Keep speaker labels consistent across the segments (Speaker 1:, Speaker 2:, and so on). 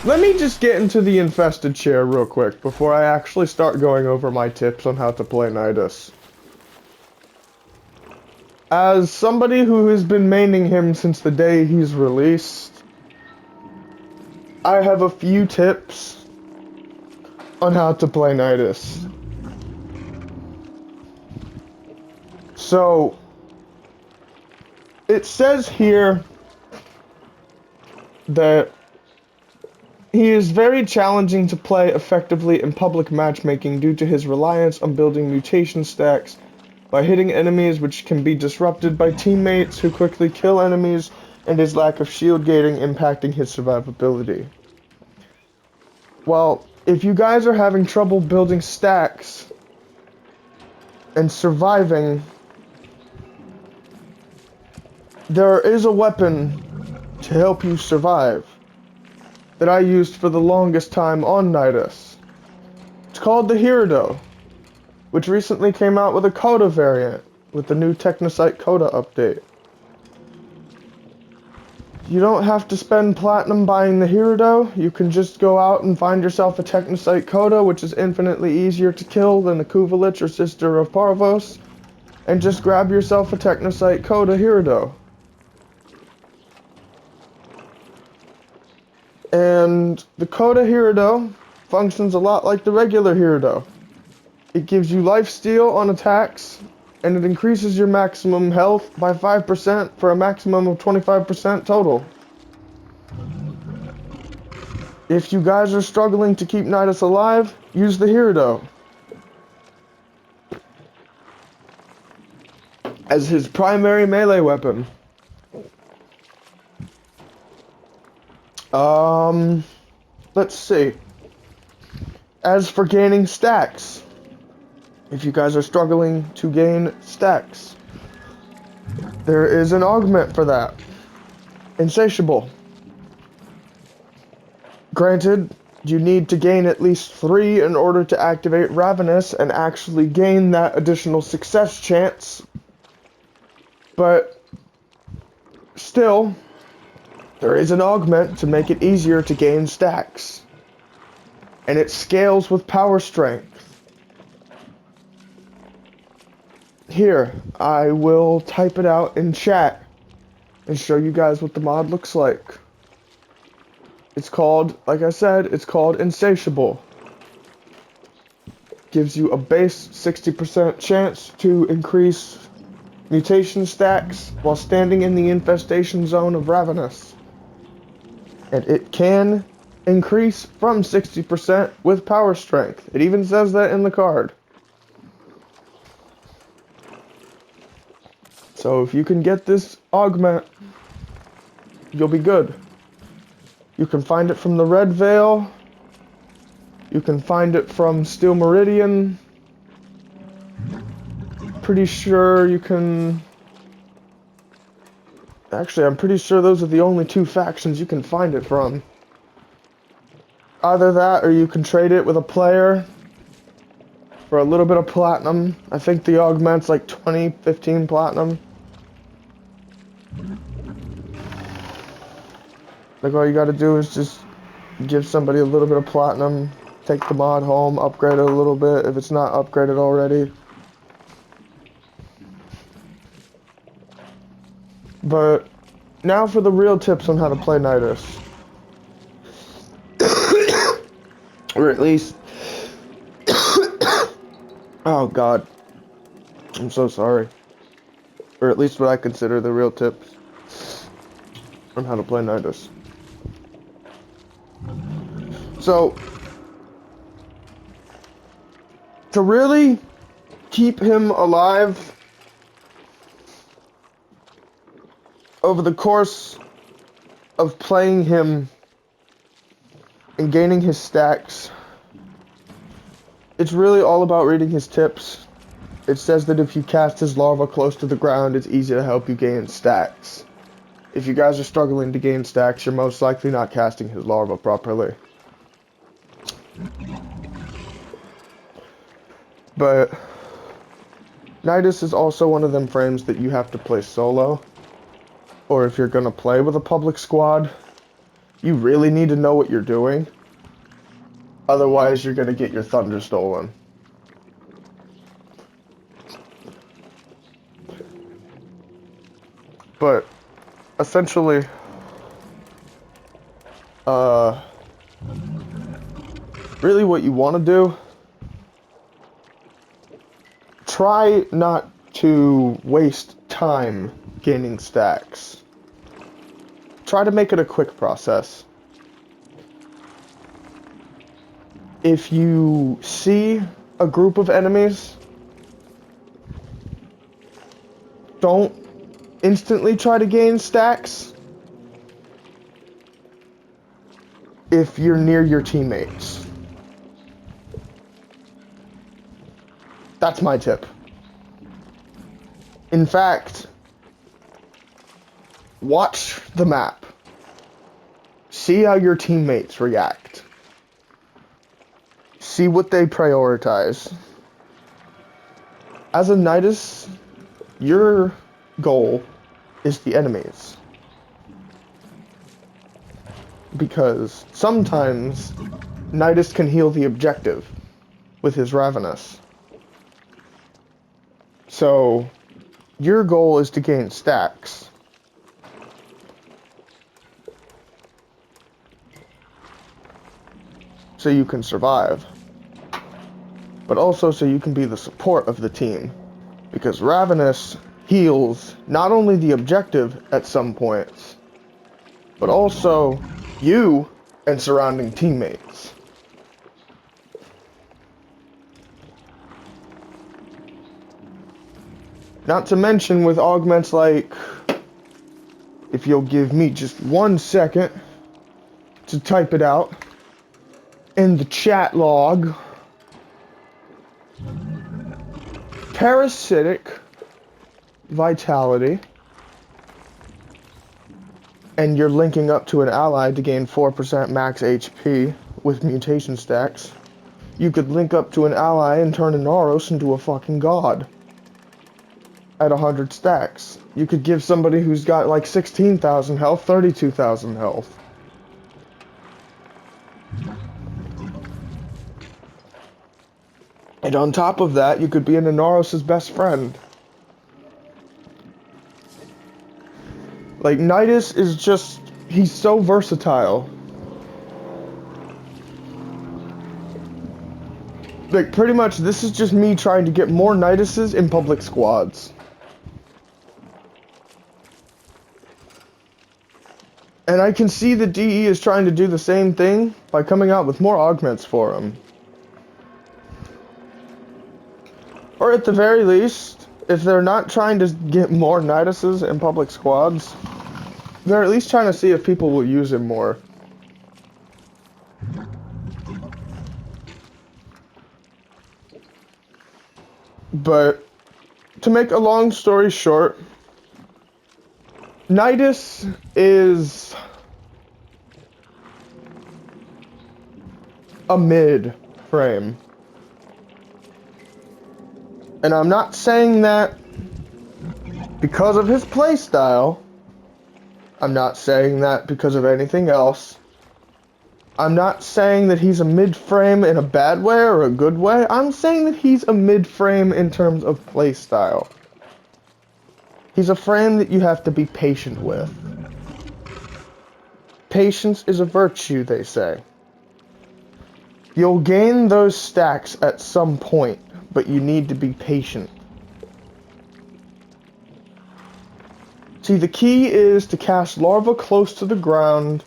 Speaker 1: Let me just get into the infested chair real quick before I actually start going over my tips on how to play NIDUS. As somebody who has been maining him since the day he's released, I have a few tips on how to play NIDUS. So, it says here that he is very challenging to play effectively in public matchmaking due to his reliance on building mutation stacks by hitting enemies which can be disrupted by teammates who quickly kill enemies, and his lack of shield gating impacting his survivability. Well, if you guys are having trouble building stacks and surviving, there is a weapon to help you survive that I used for the longest time on NIDUS. It's called the Hirado, which recently came out with a Coda variant with the new Technosite Coda update. You don't have to spend platinum buying the Hirado. You can just go out and find yourself a Technosite Coda, which is infinitely easier to kill than the Kuvalich or Sister of Parvos, and just grab yourself a Technosite Coda Hirado. And the Coda Hirado functions a lot like the regular Hirado. It gives you lifesteal on attacks, and it increases your maximum health by 5% for a maximum of 25% total. If you guys are struggling to keep NIDUS alive, use the Hirado as his primary melee weapon. Let's see. As for gaining stacks, if you guys are struggling to gain stacks, there is an augment for that. Insatiable. Granted, you need to gain at least 3 in order to activate Ravenous and actually gain that additional success chance. But still, there is an augment to make it easier to gain stacks. And it scales with power strength. Here, I will type it out in chat and show you guys what the mod looks like. It's called, like I said, it's called Insatiable. Gives you a base 60% chance to increase mutation stacks while standing in the infestation zone of Ravenous. And it can increase from 60% with power strength. It even says that in the card. So if you can get this augment, you'll be good. You can find it from the Red Veil. You can find it from Steel Meridian. Pretty sure you can... Actually, I'm pretty sure those are the only 2 factions you can find it from. Either that, or you can trade it with a player for a little bit of platinum. I think the augment's like 15 platinum. Like, all you gotta do is just give somebody a little bit of platinum, take the mod home, upgrade it a little bit if it's not upgraded already. But now for the real tips on how to play NIDUS. Or at least... Oh god. I'm so sorry. Or at least what I consider the real tips on how to play NIDUS. So, to really keep him alive over the course of playing him and gaining his stacks, it's really all about reading his tips. It says that if you cast his larva close to the ground, it's easy to help you gain stacks. If you guys are struggling to gain stacks, you're most likely not casting his larva properly. But NIDUS is also one of them frames that you have to play solo. Or if you're gonna play with a public squad, you really need to know what you're doing. Otherwise, you're going to get your thunder stolen. But essentially, really what you want to do, try not to waste time gaining stacks. Try to make it a quick process. If you see a group of enemies, don't instantly try to gain stacks if you're near your teammates. That's my tip. In fact, watch the map. See how your teammates react. See what they prioritize. As a NIDUS, your goal is the enemies. Because sometimes NIDUS can heal the objective with his Ravenous. So, your goal is to gain stacks. So you can survive. But also so you can be the support of the team. Because Ravenous heals not only the objective at some points, but also you and surrounding teammates. Not to mention with augments like, if you'll give me just 1 second to type it out in the chat log, parasitic vitality, and you're linking up to an ally to gain 4% max HP with mutation stacks, you could link up to an ally and turn a Naros into a fucking god at 100 stacks. You could give somebody who's got like 16,000 health, 32,000 health. And on top of that, you could be an Inaros' best friend. Like, NIDUS is just, he's so versatile. Like, pretty much, this is just me trying to get more NIDUS's in public squads. And I can see the DE is trying to do the same thing by coming out with more augments for him. Or at the very least, if they're not trying to get more NIDUS's in public squads, they're at least trying to see if people will use him more. But, to make a long story short, NIDUS is a mid frame. And I'm not saying that because of his playstyle. I'm not saying that because of anything else. I'm not saying that he's a mid-frame in a bad way or a good way. I'm saying that he's a mid-frame in terms of playstyle. He's a frame that you have to be patient with. Patience is a virtue, they say. You'll gain those stacks at some point, but you need to be patient. See, the key is to cast Larva close to the ground,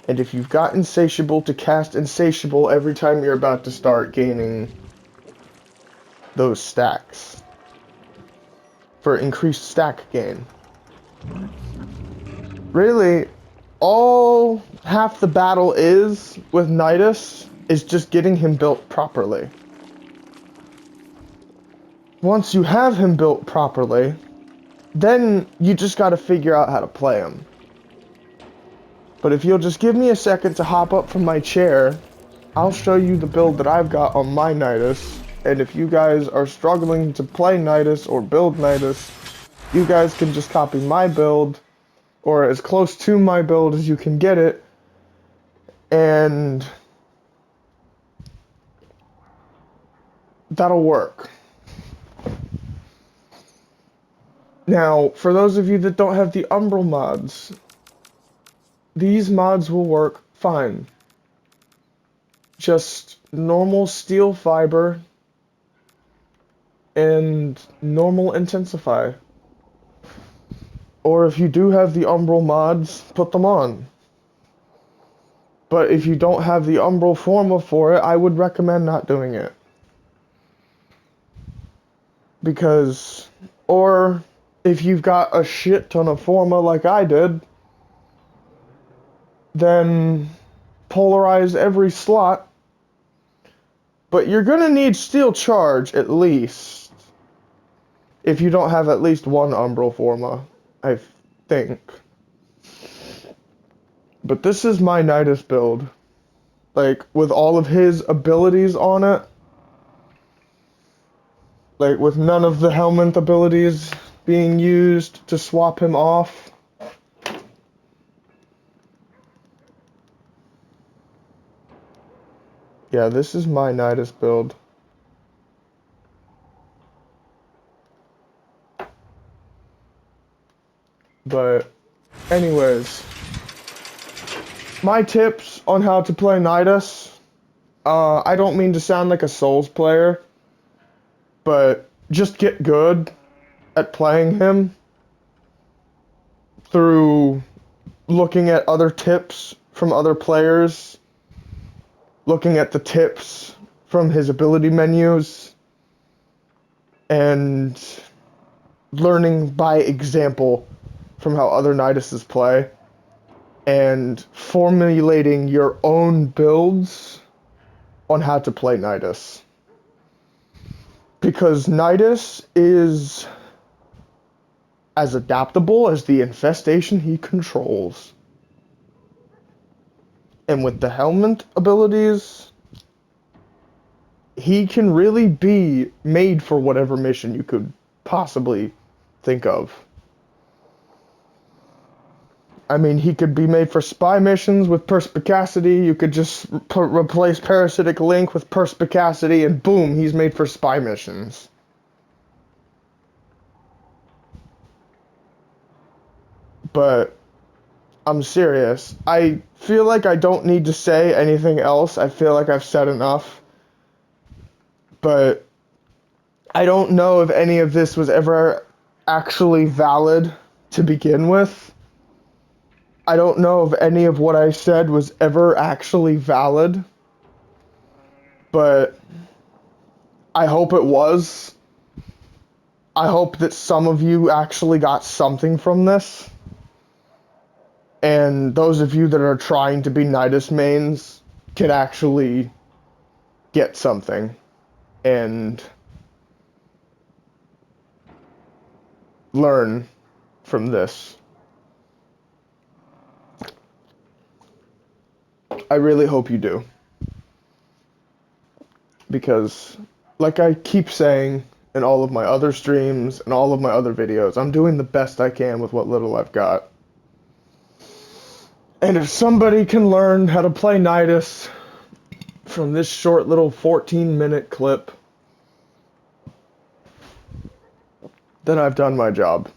Speaker 1: and if you've got Insatiable, to cast Insatiable every time you're about to start gaining those stacks. For increased stack gain. Really, all half the battle is with NIDUS is just getting him built properly. Once you have him built properly, then you just gotta figure out how to play him. But if you'll just give me a second to hop up from my chair, I'll show you the build that I've got on my NIDUS. And if you guys are struggling to play NIDUS or build NIDUS, you guys can just copy my build, or as close to my build as you can get it, And that'll work. Now, for those of you that don't have the Umbral mods, these mods will work fine. Just normal steel fiber and normal intensify. Or if you do have the Umbral mods, put them on. But if you don't have the Umbral Forma for it, I would recommend not doing it. Because, or if you've got a shit ton of Forma like I did, then polarize every slot. But you're gonna need steel charge at least. If you don't have at least one Umbral Forma, I think. But this is my NIDUS build. Like, with all of his abilities on it. Like, with none of the Helminth abilities being used to swap him off. Yeah, this is my NIDUS build. But, anyways. My tips on how to play NIDUS. I don't mean to sound like a Souls player. But, just get good at playing him. Through looking at other tips from other players. Looking at the tips from his ability menus. And learning by example from how other Niduses play. And formulating your own builds on how to play Nidus. Because Nidus is as adaptable as the infestation he controls. And with the Helminth abilities, he can really be made for whatever mission you could possibly think of. I mean, he could be made for spy missions with perspicacity. You could just replace Parasitic Link with perspicacity, and boom, he's made for spy missions. But I'm serious. I feel like I don't need to say anything else. I feel like I've said enough. But I don't know if any of this was ever actually valid to begin with. I don't know if any of what I said was ever actually valid, but I hope it was. I hope that some of you actually got something from this, and those of you that are trying to be Nidus mains can actually get something, and learn from this. I really hope you do. Because, like I keep saying in all of my other streams and all of my other videos, I'm doing the best I can with what little I've got. And if somebody can learn how to play Nidus from this short little 14-minute clip, then I've done my job.